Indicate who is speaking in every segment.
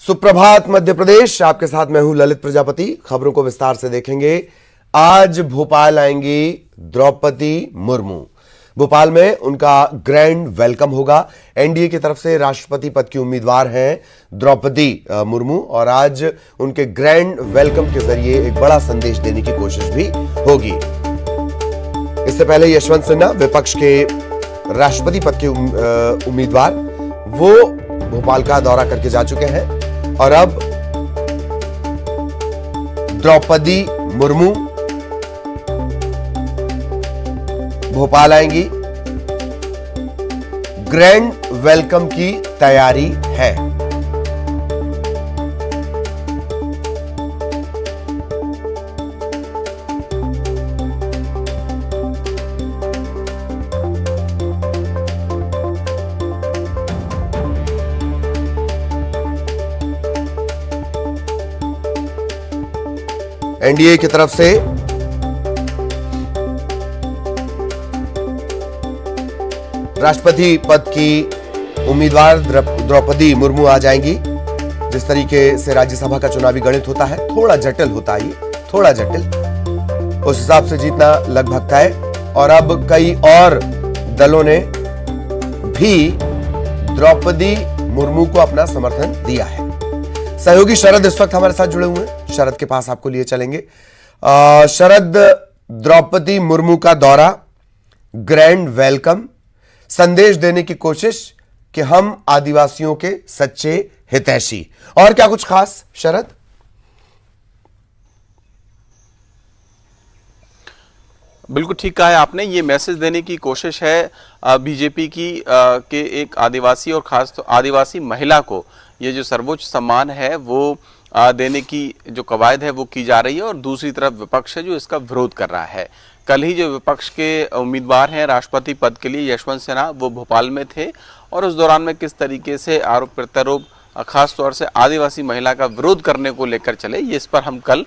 Speaker 1: सुप्रभात मध्य प्रदेश, आपके साथ मैं हूं ललित प्रजापति। खबरों को विस्तार से देखेंगे। आज भोपाल आएंगी द्रौपदी मुर्मू। भोपाल में उनका ग्रैंड वेलकम होगा। एनडीए की तरफ से राष्ट्रपति पद की उम्मीदवार हैं द्रौपदी मुर्मू और आज उनके ग्रैंड वेलकम के जरिए एक बड़ा संदेश देने की कोशिश भी होगी। इससे पहले यशवंत सिन्हा, विपक्ष के राष्ट्रपति पद के उम्मीदवार, वो भोपाल का दौरा करके जा चुके हैं और अब द्रौपदी मुर्मू भोपाल आएंगी। ग्रैंड वेलकम की तैयारी है। एनडीए की तरफ से राष्ट्रपति पद की उम्मीदवार द्रौपदी मुर्मू आ जाएंगी। जिस तरीके से राज्यसभा का चुनावी गणित होता है, थोड़ा जटिल होता है, थोड़ा जटिल, उस हिसाब से जीतना लगभग तय। और अब कई और दलों ने भी द्रौपदी मुर्मू को अपना समर्थन दिया है। सहयोगी शरद इस वक्त हमारे साथ जुड़े हुए हैं। शरद के पास आपको लिए चलेंगे। शरद, द्रौपदी मुर्मू का दौरा, ग्रैंड वेलकम, संदेश देने की कोशिश कि हम आदिवासियों के सच्चे हितैषी, और क्या कुछ खास शरद?
Speaker 2: बिल्कुल ठीक कहा है आपने। ये मैसेज देने की कोशिश है बीजेपी की कि एक आदिवासी और खास तो आदिवासी महिला को ये जो सर्वोच्च सम्मान है वो देने की जो कवायद है वो की जा रही है, और दूसरी तरफ विपक्ष है जो इसका विरोध कर रहा है। कल ही जो विपक्ष के उम्मीदवार हैं राष्ट्रपति पद के लिए, यशवंत सिन्हा, वो भोपाल में थे और उस दौरान में किस तरीके से आरोप प्रत्यारोप खास तौर से आदिवासी महिला का विरोध करने को लेकर चले, ये इस पर हम कल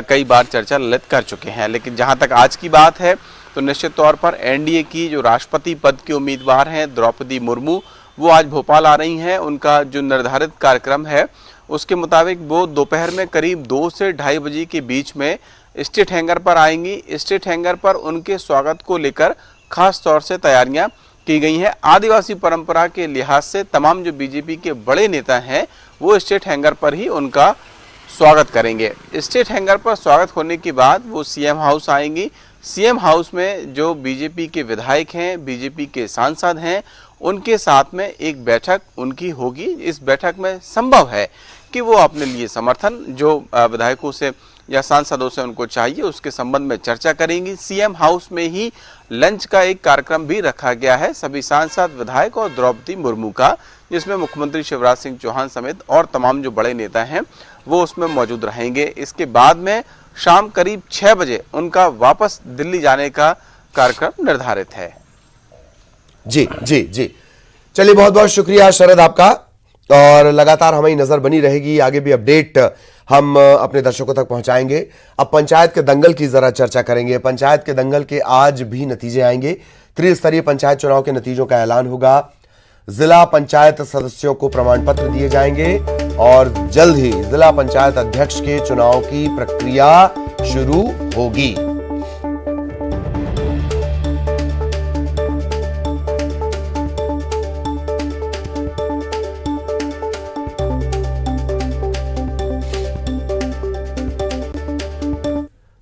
Speaker 2: कई बार चर्चा ललित कर चुके हैं। लेकिन जहां तक आज की बात है तो निश्चित तौर पर एनडीए की जो राष्ट्रपति पद की उम्मीदवार हैं द्रौपदी मुर्मू, वो आज भोपाल आ रही हैं। उनका जो निर्धारित कार्यक्रम है उसके मुताबिक वो दोपहर में करीब 2 से 2:30 बजे के बीच में स्टेट हैंगर पर आएंगी। स्टेट हैंगर पर उनके स्वागत को लेकर खास तौर से तैयारियां की गई हैं। आदिवासी परंपरा के लिहाज से तमाम जो बीजेपी के बड़े नेता हैं वो स्टेट हैंगर पर ही उनका स्वागत करेंगे। स्टेट हैंगर पर स्वागत होने के बाद वो सीएम हाउस आएंगी। सीएम हाउस में जो बीजेपी के विधायक हैं, बीजेपी के सांसद हैं, उनके साथ में एक बैठक उनकी होगी। इस बैठक में संभव है कि वो अपने लिए समर्थन जो विधायकों से या सांसदों से उनको चाहिए उसके संबंध में चर्चा करेंगी। सीएम हाउस में ही लंच का एक कार्यक्रम भी रखा गया है सभी सांसद, विधायक और द्रौपदी मुर्मू का, जिसमें मुख्यमंत्री शिवराज सिंह चौहान समेत और तमाम जो बड़े नेता हैं वो उसमें मौजूद रहेंगे। इसके बाद में शाम करीब 6 बजे उनका वापस दिल्ली जाने का कार्यक्रम निर्धारित है।
Speaker 1: जी जी जी, चलिए, बहुत बहुत शुक्रिया शरद आपका, और लगातार हमारी नजर बनी रहेगी। आगे भी अपडेट हम अपने दर्शकों तक पहुंचाएंगे। अब पंचायत के दंगल की जरा चर्चा करेंगे। पंचायत के दंगल के आज भी नतीजे आएंगे। त्रिस्तरीय पंचायत चुनाव के नतीजों का ऐलान होगा। जिला पंचायत सदस्यों को प्रमाण पत्र दिए जाएंगे और जल्द ही जिला पंचायत अध्यक्ष के चुनाव की प्रक्रिया शुरू होगी।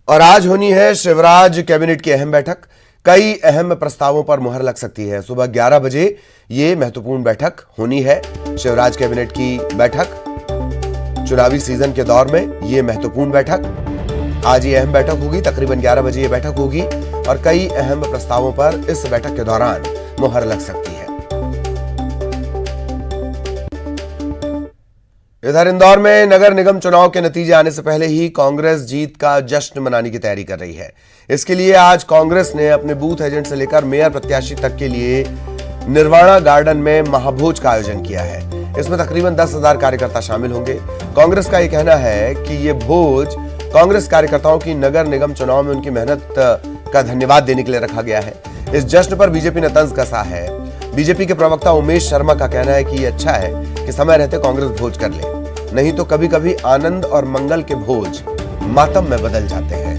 Speaker 1: और आज होनी है शिवराज कैबिनेट की अहम बैठक। कई अहम प्रस्तावों पर मुहर लग सकती है। सुबह 11 बजे ये महत्वपूर्ण बैठक होनी है। शिवराज कैबिनेट की बैठक चुनावी सीजन के दौर में ये महत्वपूर्ण बैठक, आज ये अहम बैठक होगी। तकरीबन 11 बजे ये बैठक होगी और कई अहम प्रस्तावों पर इस बैठक के दौरान मुहर लग सकती है। इधर इंदौर में नगर निगम चुनाव के नतीजे आने से पहले ही कांग्रेस जीत का जश्न मनाने की तैयारी कर रही है। इसके लिए आज कांग्रेस ने अपने बूथ एजेंट से लेकर मेयर प्रत्याशी तक के लिए निर्वाणा गार्डन में महाभोज का आयोजन किया है। इसमें तकरीबन 10,000 कार्यकर्ता शामिल होंगे। कांग्रेस का यह कहना है कि ये भोज कांग्रेस कार्यकर्ताओं की नगर निगम चुनाव में उनकी मेहनत का धन्यवाद देने के लिए रखा गया है। इस जश्न पर बीजेपी ने तंज कसा है। बीजेपी के प्रवक्ता उमेश शर्मा का कहना है कि ये अच्छा है कि समय रहते कांग्रेस भोज कर ले। नहीं तो कभी कभी आनंद और मंगल के भोज मातम में बदल जाते हैं।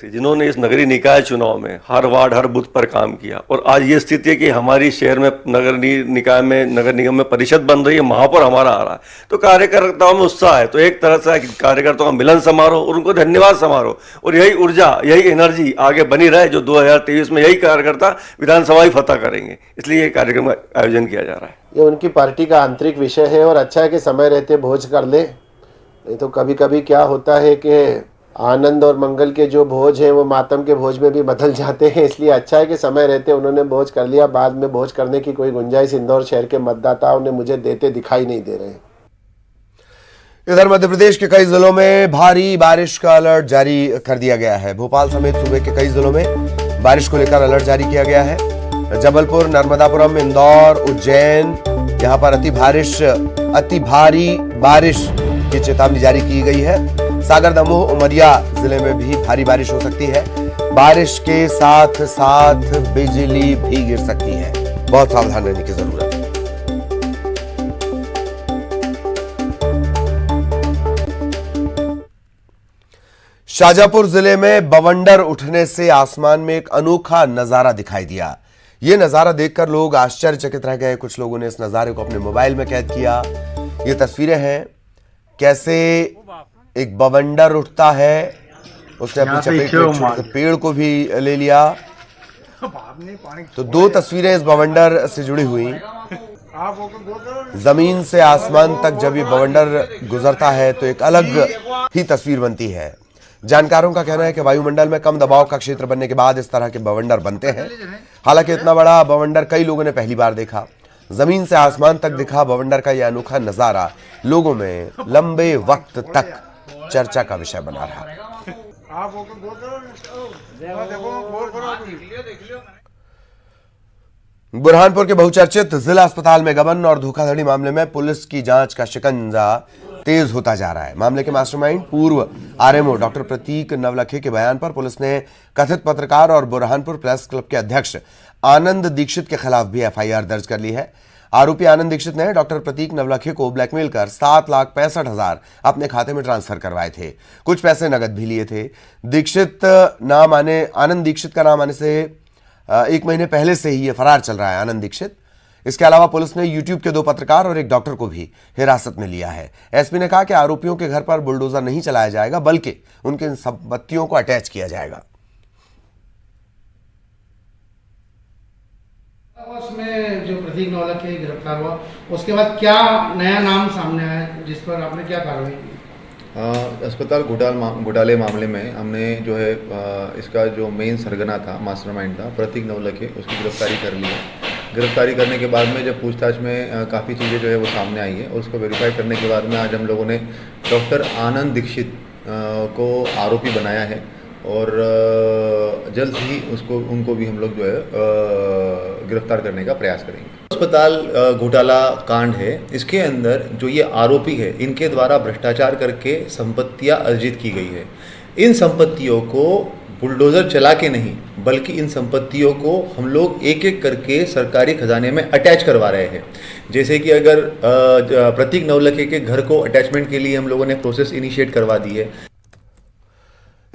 Speaker 3: जिन्होंने इस नगरीय निकाय चुनाव में हर वार्ड हर बूथ पर काम किया और आज ये स्थिति है कि हमारी शहर में नगर निगम में परिषद बन रही है, महापौर हमारा आ रहा है, तो कार्यकर्ताओं में उत्साह है। तो एक तरह से कार्यकर्ताओं का मिलन समारोह और उनको धन्यवाद समारोह, और यही ऊर्जा यही एनर्जी आगे बनी रहे जो 2023 में यही कार्यकर्ता विधानसभा ही फतह करेंगे। इसलिए ये कार्यक्रम का आयोजन किया जा रहा है।
Speaker 4: ये उनकी पार्टी का आंतरिक विषय है और अच्छा है कि समय रहते भोज कर ले, नहीं तो कभी कभी क्या होता है कि आनंद और मंगल के जो भोज हैं वो मातम के भोज में भी बदल जाते हैं। इसलिए अच्छा है कि समय रहते उन्होंने भोज कर लिया, बाद में भोज करने की कोई गुंजाइश इंदौर शहर के मतदाताओं ने मुझे देते दिखाई नहीं दे रहे।
Speaker 1: इधर मध्य प्रदेश के कई जिलों में भारी बारिश का अलर्ट जारी कर दिया गया है। भोपाल समेत सूबे के कई जिलों में बारिश को लेकर अलर्ट जारी किया गया है। जबलपुर, नर्मदापुरम, इंदौर, उज्जैन, यहां पर अति भारी बारिश की चेतावनी जारी की गई है। सागर, दमोह, उमरिया जिले में भी भारी बारिश हो सकती है। बारिश के साथ साथ बिजली भी गिर सकती है, बहुत सावधान रहने की जरूरत है। शाजापुर जिले में बवंडर उठने से आसमान में एक अनोखा नजारा दिखाई दिया। यह नजारा देखकर लोग आश्चर्यचकित रह गए। कुछ लोगों ने इस नजारे को अपने मोबाइल में कैद किया। ये तस्वीरें हैं कैसे एक बवंडर उठता है, उसने अपनी चपेट में छोटे से पेड़ को भी ले लिया। तो दो तस्वीरें इस बवंडर से जुड़ी हुई। जमीन से आसमान तक जब ये बवंडर गुजरता है तो एक अलग ही तस्वीर बनती है। जानकारों का कहना है कि वायुमंडल में कम दबाव का क्षेत्र बनने के बाद इस तरह के बवंडर बनते हैं। हालांकि इतना बड़ा बवंडर कई लोगों ने पहली बार देखा। जमीन से आसमान तक दिखा बवंडर का यह अनोखा नजारा लोगों में लंबे वक्त तक चर्चा का विषय बना रहा। बुरहानपुर के बहुचर्चित जिला अस्पताल में गबन और धोखाधड़ी मामले में पुलिस की जांच का शिकंजा तेज होता जा रहा है। मामले के मास्टरमाइंड पूर्व आरएमओ डॉक्टर प्रतीक नवलखे के बयान पर पुलिस ने कथित पत्रकार और बुरहानपुर प्रेस क्लब के अध्यक्ष आनंद दीक्षित के खिलाफ भी एफआईआर दर्ज कर ली है। आरोपी आनंद दीक्षित ने डॉक्टर प्रतीक नवलखे को ब्लैकमेल कर 7,65,000 अपने खाते में ट्रांसफर करवाए थे। कुछ पैसे नगद भी लिए थे। आनंद दीक्षित का नाम आने से 1 महीने पहले से ही ये फरार चल रहा है आनंद दीक्षित। इसके अलावा पुलिस ने यूट्यूब के 2 पत्रकार और एक डॉक्टर को भी हिरासत में लिया है। एसपी ने कहा कि आरोपियों के घर पर बुलडोजर नहीं चलाया जाएगा, बल्कि उनके संपत्तियों को अटैच किया जाएगा।
Speaker 5: उसमें जो प्रतीक नवलखे गिरफ्तार हुआ, उसके बाद क्या नया नाम सामने आया जिस पर आपने क्या कार्रवाई की?
Speaker 6: अस्पताल घोटाले मामले में हमने जो है इसका जो मेन सरगना था, मास्टरमाइंड था प्रतीक नवलखे, उसकी गिरफ्तारी कर ली है। गिरफ्तारी करने के बाद में जब पूछताछ में काफ़ी चीज़ें जो है वो सामने आई है और उसको वेरीफाई करने के बाद में आज हम लोगों ने डॉक्टर आनंद दीक्षित को आरोपी बनाया है और जल्द ही उनको भी हम लोग जो है गिरफ्तार करने का प्रयास करेंगे। अस्पताल घोटाला कांड है, इसके अंदर जो ये आरोपी है इनके द्वारा भ्रष्टाचार करके संपत्तियां अर्जित की गई है। इन संपत्तियों को बुलडोजर चला के नहीं, बल्कि इन संपत्तियों को हम लोग एक एक करके सरकारी खजाने में अटैच करवा रहे हैं। जैसे कि अगर प्रतीक नवलखे के घर को अटैचमेंट के लिए हम लोगों ने प्रोसेस इनिशिएट करवा दी है।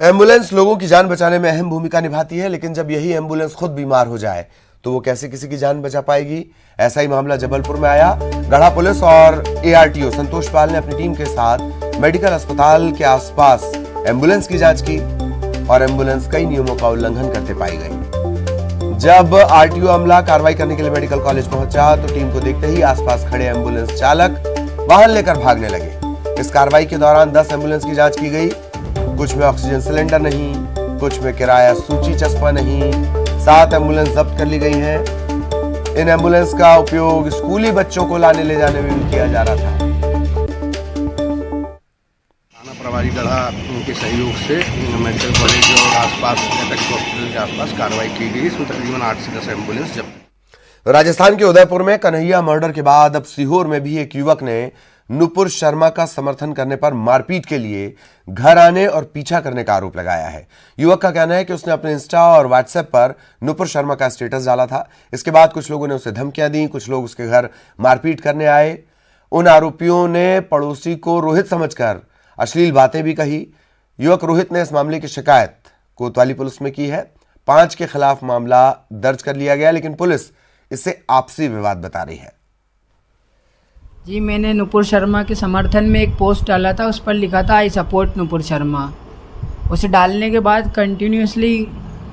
Speaker 1: एम्बुलेंस लोगों की जान बचाने में अहम भूमिका निभाती है, लेकिन जब यही एम्बुलेंस खुद बीमार हो जाए तो वो कैसे किसी की जान बचा पाएगी। ऐसा ही मामला जबलपुर में आया। गढ़ा पुलिस और एआरटीओ संतोष पाल ने अपनी टीम के साथ मेडिकल अस्पताल के आसपास एम्बुलेंस की जांच की और एम्बुलेंस कई नियमों का उल्लंघन करते पाई गई। जब आरटीओ अमला कार्रवाई करने के लिए मेडिकल कॉलेज पहुंचा तो टीम को देखते ही आसपास खड़े एम्बुलेंस चालक वाहन लेकर भागने लगे। इस कार्रवाई के दौरान 10 एम्बुलेंस की जांच की गई। कुछ में ऑक्सीजन सिलेंडर नहीं, कुछ में किराया सूची चस्पा नहीं। 7 एम्बुलेंस जब्त कर ली गई हैं। इन एम्बुलेंस का उपयोग स्कूली बच्चों को लाने ले जाने में भी किया जा रहा था।
Speaker 7: थाना प्रभारी गढ़ा के सहयोग से मेडिकल कॉलेज और आसपास हॉस्पिटल के आसपास कार्रवाई की गई। इसमें तकरीबन 8 से 10 एम्बुलेंस जब्त।
Speaker 1: राजस्थान के उदयपुर में कन्हैया मर्डर के बाद अब सीहोर में भी एक युवक ने नुपुर शर्मा का समर्थन करने पर मारपीट के लिए घर आने और पीछा करने का आरोप लगाया है। युवक का कहना है कि उसने अपने इंस्टा और व्हाट्सएप पर नुपुर शर्मा का स्टेटस डाला था। इसके बाद कुछ लोगों ने उसे धमकियां दी, कुछ लोग उसके घर मारपीट करने आए। उन आरोपियों ने पड़ोसी को रोहित समझकर अश्लील बातें भी कही। युवक रोहित ने इस मामले की शिकायत कोतवाली पुलिस में की है। 5 के खिलाफ मामला दर्ज कर लिया गया, लेकिन पुलिस इसे आपसी विवाद बता रही है।
Speaker 8: जी, मैंने नुपुर शर्मा के समर्थन में एक पोस्ट डाला था, उस पर लिखा था आई सपोर्ट नुपुर शर्मा। उसे डालने के बाद कंटिन्यूसली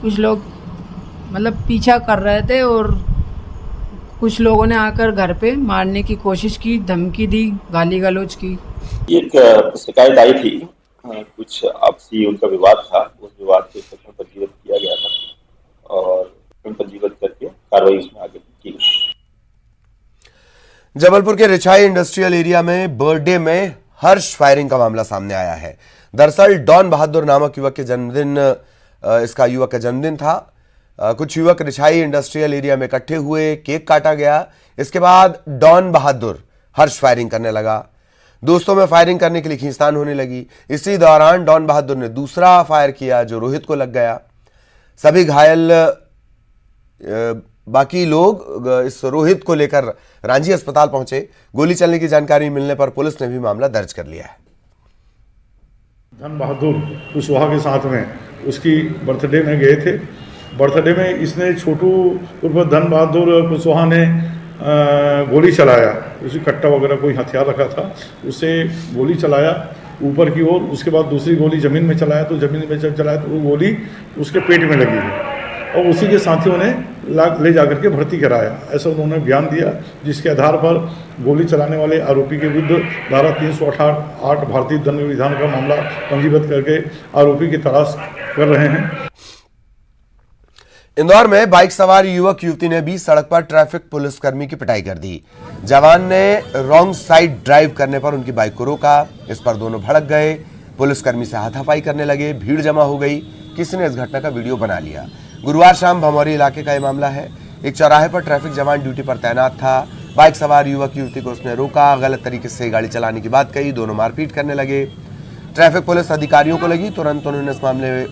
Speaker 8: कुछ लोग मतलब पीछा कर रहे थे और कुछ लोगों ने आकर घर पे मारने की कोशिश की, धमकी दी, गाली गलौज की।
Speaker 9: एक शिकायत आई थी, कुछ आपसी उनका विवाद था, उस विवाद के प्रकरण पंजीबद्ध किया गया था और पंजीबद्ध करके कार्रवाई उसमें आगे की गई।
Speaker 1: जबलपुर के रिछाई इंडस्ट्रियल एरिया में बर्थडे में हर्ष फायरिंग का मामला सामने आया है। दरअसल डॉन बहादुर नामक युवक का जन्मदिन था। कुछ युवक रिछाई इंडस्ट्रियल एरिया में इकट्ठे हुए, केक काटा गया। इसके बाद डॉन बहादुर हर्ष फायरिंग करने लगा। दोस्तों में फायरिंग करने के लिए खींचतान होने लगी। इसी दौरान डॉन बहादुर ने दूसरा फायर किया जो रोहित को लग गया। सभी घायल बाकी लोग इस रोहित को लेकर रांची अस्पताल पहुंचे। गोली चलने की जानकारी मिलने पर पुलिस ने भी मामला दर्ज कर लिया है।
Speaker 10: धन बहादुर कुशवाहा के साथ में उसकी बर्थडे में गए थे। बर्थडे में इसने छोटू उर्फ धन बहादुर कुशवाहा ने गोली चलाया। उसी कट्टा वगैरह कोई हथियार रखा था, उससे गोली चलाया ऊपर की ओर। उसके बाद दूसरी गोली ज़मीन में चलाया, तो ज़मीन में जब चलाया तो वो गोली उसके पेट में लगी और उसी के साथियों ने ले जाकर के भर्ती कराया, ऐसा उन्होंने बयान दिया। जिसके आधार पर गोली चलाने वाले आरोपी के विरुद्ध धारा 368 भारतीय दंड विधान का मामला पंजीबद्ध करके आरोपी की तलाश कर रहे हैं।
Speaker 1: इंदौर में बाइक सवार युवक युवती ने भी सड़क पर ट्रैफिक पुलिसकर्मी की पिटाई कर दी। जवान ने रॉन्ग साइड ड्राइव करने पर उनकी बाइक को रोका। इस पर दोनों भड़क गए, पुलिसकर्मी से हाथापाई करने लगे। भीड़ जमा हो गई। किसी ने इस घटना का वीडियो बना लिया। गुरुवार शाम भमौरी इलाके का यह मामला है। एक चौराहे पर ट्रैफिक जवान ड्यूटी पर तैनात था। बाइक सवार युवक युवती को उसने रोका, गलत तरीके से गाड़ी चलाने की बात कही। दोनों मारपीट करने लगे। ट्रैफिक पुलिस अधिकारियों को लगी, तुरंत उन्होंने इस मामले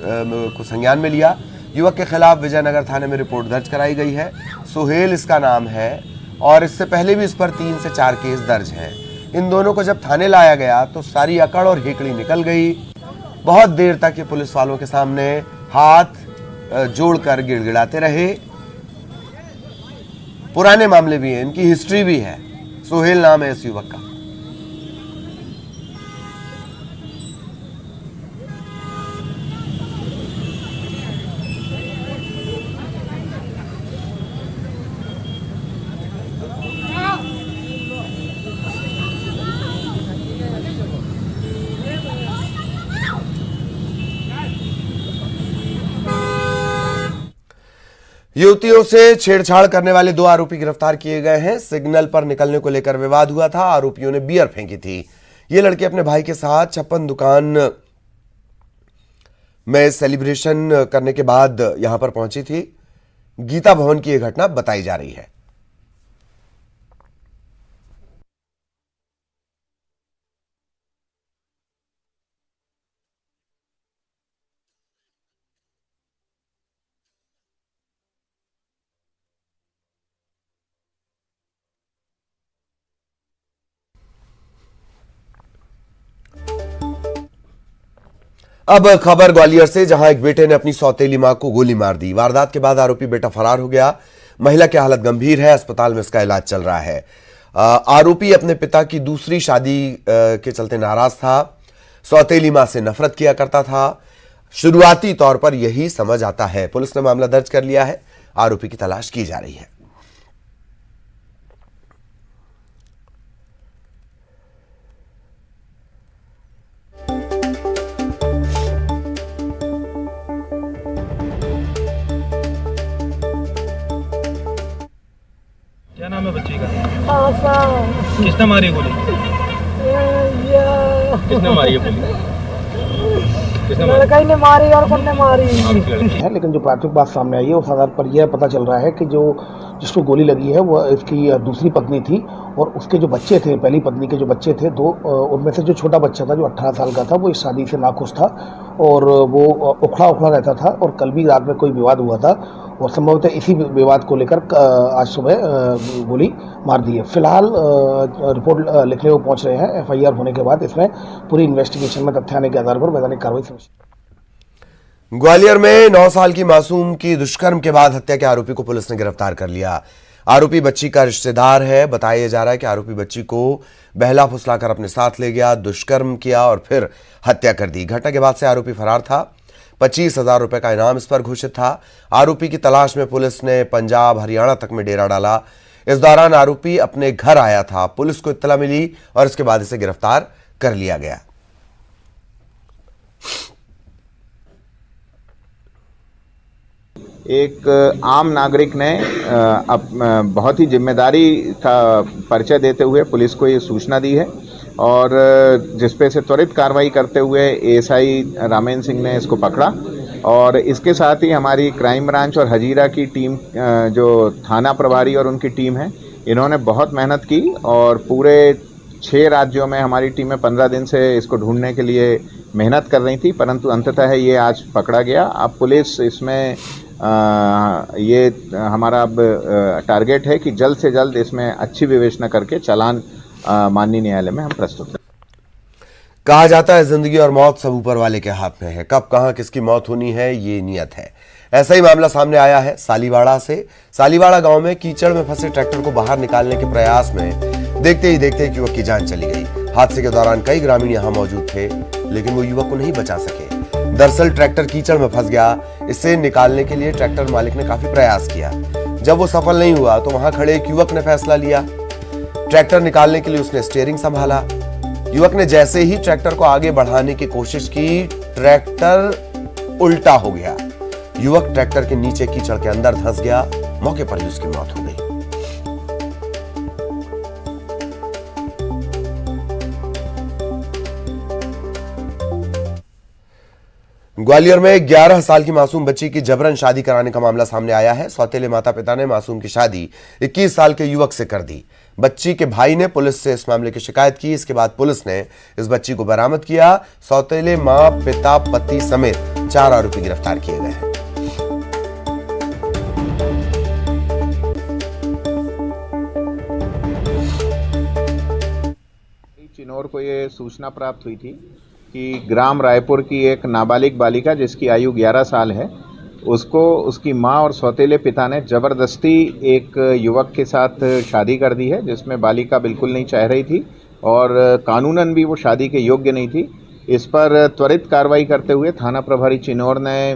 Speaker 1: को संज्ञान में लिया। युवक के खिलाफ विजयनगर थाने में रिपोर्ट दर्ज कराई गई है। सुहेल इसका नाम है और इससे पहले भी इस पर 3 से 4 केस दर्ज हैं। इन दोनों को जब थाने लाया गया तो सारी अकड़ और हेकड़ी निकल गई। बहुत देर तक ये पुलिस वालों के सामने हाथ जोड़कर गिड़गिड़ाते रहे। पुराने मामले भी हैं, इनकी हिस्ट्री भी है। सुहेल नाम है इस युवक का। युवतियों से छेड़छाड़ करने वाले 2 आरोपी गिरफ्तार किए गए हैं। सिग्नल पर निकलने को लेकर विवाद हुआ था। आरोपियों ने बियर फेंकी थी। ये लड़की अपने भाई के साथ छप्पन दुकान में सेलिब्रेशन करने के बाद यहां पर पहुंची थी। गीता भवन की यह घटना बताई जा रही है। अब खबर ग्वालियर से, जहां एक बेटे ने अपनी सौतेली मां को गोली मार दी। वारदात के बाद आरोपी बेटा फरार हो गया। महिला की हालत गंभीर है, अस्पताल में इसका इलाज चल रहा है। आरोपी अपने पिता की दूसरी शादी के चलते नाराज था। सौतेली मां से नफरत किया करता था। शुरुआती तौर पर यही समझ आता है। पुलिस ने मामला दर्ज कर लिया है। आरोपी की तलाश की जा रही है।
Speaker 11: क्या नाम है बच्ची का? किसने मारी गोली? किसने मारी है गोली?
Speaker 8: लड़का ही ने मारी और कौन ने मारी
Speaker 12: है। लेकिन जो प्राथमिक बात सामने आई है उस आधार पर यह पता चल रहा है कि जो जिसको गोली लगी है वो इसकी दूसरी पत्नी थी और उसके जो बच्चे थे, पहली पत्नी के जो बच्चे थे दो, उनमें से जो छोटा बच्चा था जो 18 साल का था वो इस शादी से नाखुश था और वो उखड़ा रहता था और कल भी रात में कोई विवाद हुआ था और संभवतः इसी विवाद को लेकर आज सुबह गोली मार दी है। फिलहाल रिपोर्ट लिखने को पहुंच रहे हैं। FIR होने के बाद इसमें पूरी इन्वेस्टिगेशन में तथ्य आने के आधार पर वैधानिक कार्रवाई।
Speaker 1: ग्वालियर में 9 साल की मासूम की दुष्कर्म के बाद हत्या के आरोपी को पुलिस ने गिरफ्तार कर लिया। आरोपी बच्ची का रिश्तेदार है। बताया जा रहा है कि आरोपी बच्ची को बहला फुसलाकर अपने साथ ले गया, दुष्कर्म किया और फिर हत्या कर दी। घटना के बाद से आरोपी फरार था। 25,000 रुपए का इनाम इस पर घोषित था। आरोपी की तलाश में पुलिस ने पंजाब हरियाणा तक में डेरा डाला। इस दौरान आरोपी अपने घर आया था। पुलिस को इत्तला मिली और इसके बाद इसे गिरफ्तार कर लिया गया।
Speaker 13: एक आम नागरिक ने बहुत ही जिम्मेदारी का परिचय देते हुए पुलिस को ये सूचना दी है और जिसपे से त्वरित कार्रवाई करते हुए ASI रामेन सिंह ने इसको पकड़ा और इसके साथ ही हमारी क्राइम ब्रांच और हजीरा की टीम, जो थाना प्रभारी और उनकी टीम है, इन्होंने बहुत मेहनत की और पूरे 6 राज्यों में हमारी टीमें 15 दिन से इसको ढूंढने के लिए मेहनत कर रही थी, परंतु अंततः ये आज पकड़ा गया। अब पुलिस इसमें ये हमारा अब टारगेट है कि जल्द से जल्द इसमें अच्छी विवेचना करके चालान माननीय न्यायालय में हम प्रस्तुत करें।
Speaker 1: कहा जाता है जिंदगी और मौत सब ऊपर वाले के हाथ में है। कब कहां किसकी मौत होनी है ये नियत है। ऐसा ही मामला सामने आया है सालीवाड़ा से। सालीवाड़ा गांव में कीचड़ में फंसे ट्रैक्टर को बाहर निकालने के प्रयास में देखते ही एक युवक की जान चली गई। हादसे के दौरान कई ग्रामीण यहां मौजूद थे लेकिन वो युवक को नहीं बचा सके। दरअसल ट्रैक्टर कीचड़ में फंस गया। इसे निकालने के लिए ट्रैक्टर मालिक ने काफी प्रयास किया। जब वो सफल नहीं हुआ तो वहां खड़े एक युवक ने फैसला लिया। ट्रैक्टर निकालने के लिए उसने स्टीयरिंग संभाला। युवक ने जैसे ही ट्रैक्टर को आगे बढ़ाने की कोशिश की, ट्रैक्टर उल्टा हो गया। युवक ट्रैक्टर के नीचे कीचड़ के अंदर धंस गया। मौके पर ही उसकी मौत हो गई। ग्वालियर में 11 साल की मासूम बच्ची की जबरन शादी कराने का मामला सामने आया है। सौतेले माता पिता ने मासूम की शादी 21 साल के युवक से कर दी। बच्ची के भाई ने पुलिस से इस मामले की शिकायत की। इसके बाद पुलिस ने इस बच्ची को बरामद किया। सौतेले मां, पिता, पति समेत 4 आरोपी गिरफ्तार किए गए हैं।
Speaker 13: चिनौर को ये सूचना प्राप्त हुई थी कि ग्राम रायपुर की एक नाबालिग बालिका जिसकी आयु 11 साल है, उसको उसकी मां और सौतेले पिता ने जबरदस्ती एक युवक के साथ शादी कर दी है, जिसमें बालिका बिल्कुल नहीं चाह रही थी और कानूनन भी वो शादी के योग्य नहीं थी। इस पर त्वरित कार्रवाई करते हुए थाना प्रभारी चिनौर ने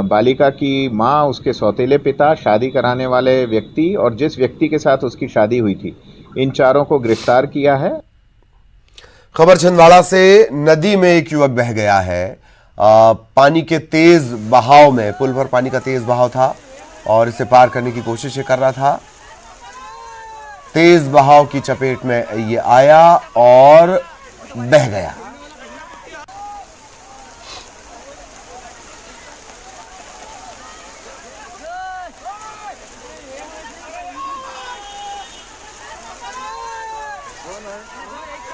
Speaker 13: बालिका की मां, उसके सौतेले पिता, शादी कराने वाले व्यक्ति और जिस व्यक्ति के साथ उसकी शादी हुई थी, इन चारों को गिरफ्तार किया है।
Speaker 1: खबर छिंदवाड़ा से। नदी में एक युवक बह गया है। पानी के तेज बहाव में, पुल पर पानी का तेज बहाव था और इसे पार करने की कोशिश कर रहा था। तेज बहाव की चपेट में ये आया और बह गया।